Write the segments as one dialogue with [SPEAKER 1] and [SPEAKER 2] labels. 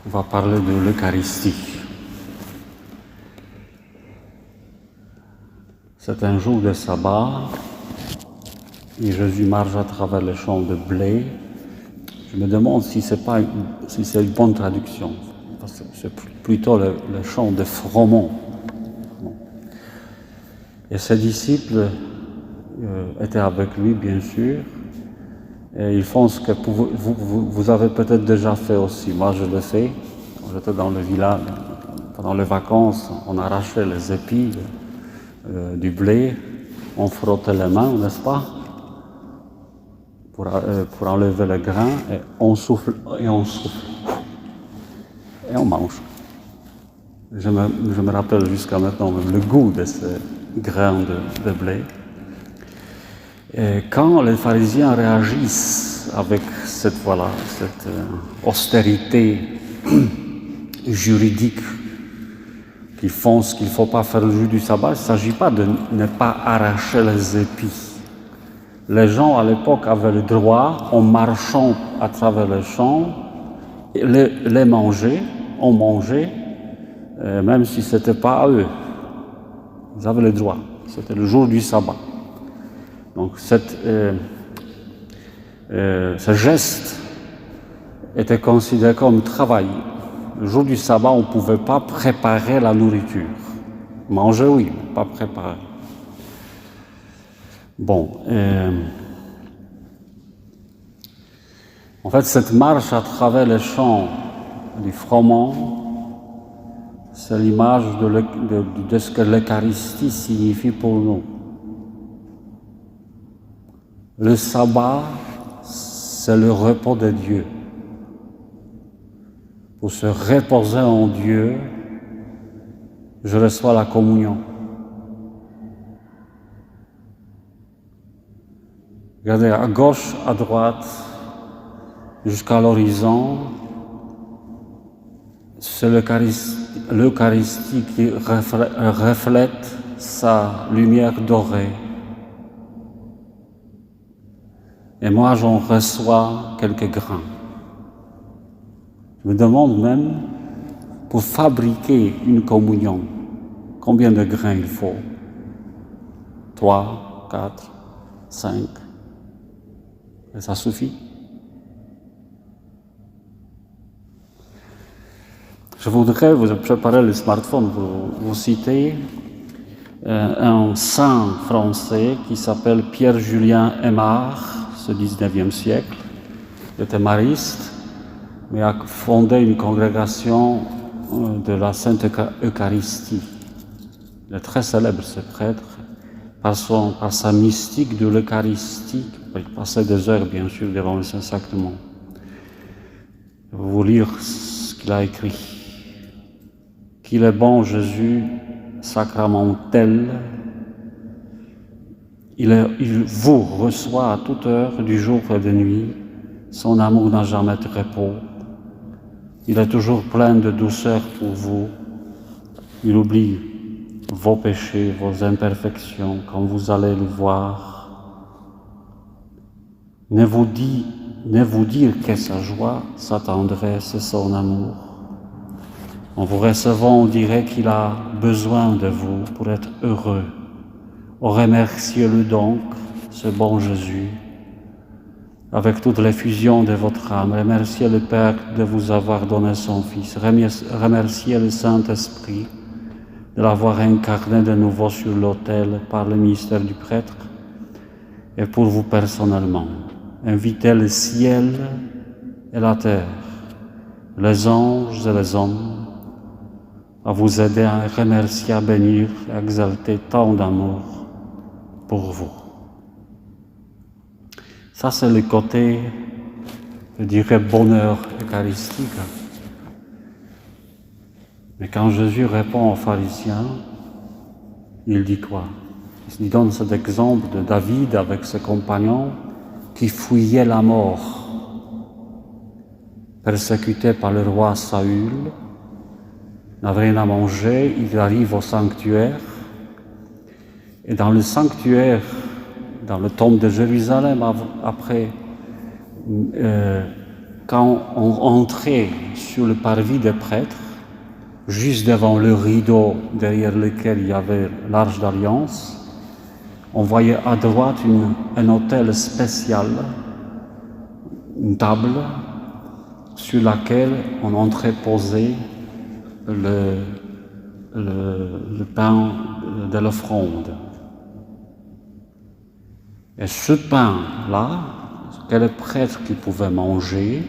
[SPEAKER 1] On va parler de l'Eucharistie. C'est un jour de sabbat et Jésus marche à travers les champs de blé. Je me demande si c'est une bonne traduction. Parce que c'est plutôt le champ de froment. Et ses disciples étaient avec lui, bien sûr. Et ils font ce que vous avez peut-être déjà fait aussi. Moi, je le fais. Quand j'étais dans le village, pendant les vacances, on arrachait les épis du blé, on frottait les mains, n'est-ce pas, pour enlever le grain, et on souffle, et on mange. Je me rappelle jusqu'à maintenant même le goût de ces grains de blé. Et quand les pharisiens réagissent avec cette austérité juridique, qu'ils font ce qu'il ne faut pas faire le jour du sabbat, il ne s'agit pas de ne pas arracher les épis. Les gens à l'époque avaient le droit, en marchant à travers les champs, les manger, on mangeait, même si ce n'était pas à eux. Ils avaient le droit, c'était le jour du sabbat. Donc ce geste était considéré comme travail. Le jour du sabbat, on ne pouvait pas préparer la nourriture. Manger, oui, mais pas préparer. Bon, en fait, cette marche à travers les champs du froment, c'est l'image de ce que l'Eucharistie signifie pour nous. Le sabbat, c'est le repos de Dieu. Pour se reposer en Dieu, je reçois la communion. Regardez, à gauche, à droite, jusqu'à l'horizon, c'est l'Eucharistie qui reflète sa lumière dorée. Et moi, j'en reçois quelques grains. Je me demande même, pour fabriquer une communion, combien de grains il faut? 3, 4, 5. Et ça suffit? Je voudrais vous préparer le smartphone pour vous citer un saint français qui s'appelle Pierre-Julien Aymar, ce 19e siècle. Il était mariste, mais a fondé une congrégation de la Sainte Eucharistie. Il est très célèbre, ce prêtre, par sa mystique de l'Eucharistie. Il passait des heures, bien sûr, devant le Saint-Sacrement. Je vais vous lire ce qu'il a écrit. Qu'il est bon, Jésus, sacramentel. Il vous reçoit à toute heure du jour et de nuit. Son amour n'a jamais de repos. Il est toujours plein de douceur pour vous. Il oublie vos péchés, vos imperfections quand vous allez le voir. Ne vous dire que sa joie, sa tendresse, son amour. En vous recevant, on dirait qu'il a besoin de vous pour être heureux. Remerciez-le donc, ce bon Jésus, avec toute l'effusion de votre âme. Remerciez le Père de vous avoir donné son Fils. Remerciez le Saint-Esprit de l'avoir incarné de nouveau sur l'autel par le ministère du prêtre et pour vous personnellement. Invitez le ciel et la terre, les anges et les hommes, à vous aider à remercier, à bénir, à exalter tant d'amour pour vous. Ça, c'est le côté, je dirais, bonheur eucharistique. Mais quand Jésus répond aux pharisiens, il dit quoi? Il donne cet exemple de David avec ses compagnons qui fuyaient la mort, persécutés par le roi Saül, n'avait rien à manger, il arrive au sanctuaire, et dans le sanctuaire, dans le temple de Jérusalem, après quand on entrait sur le parvis des prêtres, juste devant le rideau derrière lequel il y avait l'Arche d'Alliance, on voyait à droite un autel spécial, une table sur laquelle on entreposait le pain de l'offrande. Et ce pain-là, que le prêtre qui pouvait manger,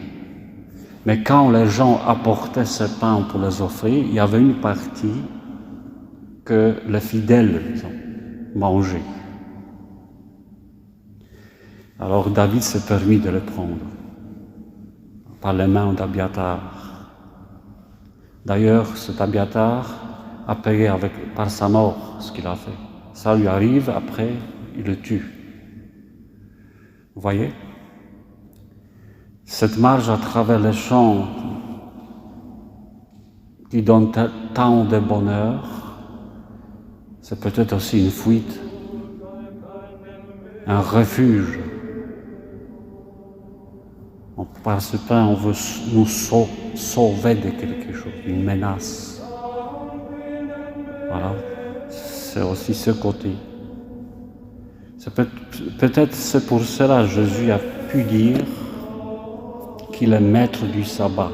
[SPEAKER 1] mais quand les gens apportaient ce pain pour les offrir, il y avait une partie que les fidèles mangeaient. Alors David s'est permis de le prendre par les mains d'Abiathar. D'ailleurs, cet Abiathar a payé par sa mort ce qu'il a fait. Ça lui arrive, après, il le tue. Vous voyez? Cette marche à travers les champs qui donne tant de bonheur, c'est peut-être aussi une fuite, un refuge. Par ce pain, on veut nous sauver de quelque chose, d'une menace. Voilà, c'est aussi ce côté. Peut-être c'est pour cela que Jésus a pu dire qu'il est maître du sabbat.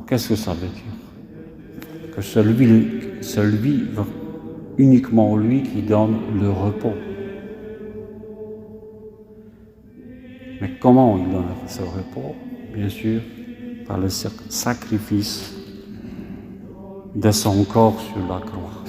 [SPEAKER 1] Qu'est-ce que ça veut dire? Que celui, uniquement lui qui donne le repos. Mais comment il donne ce repos? Bien sûr, par le sacrifice de son corps sur la croix.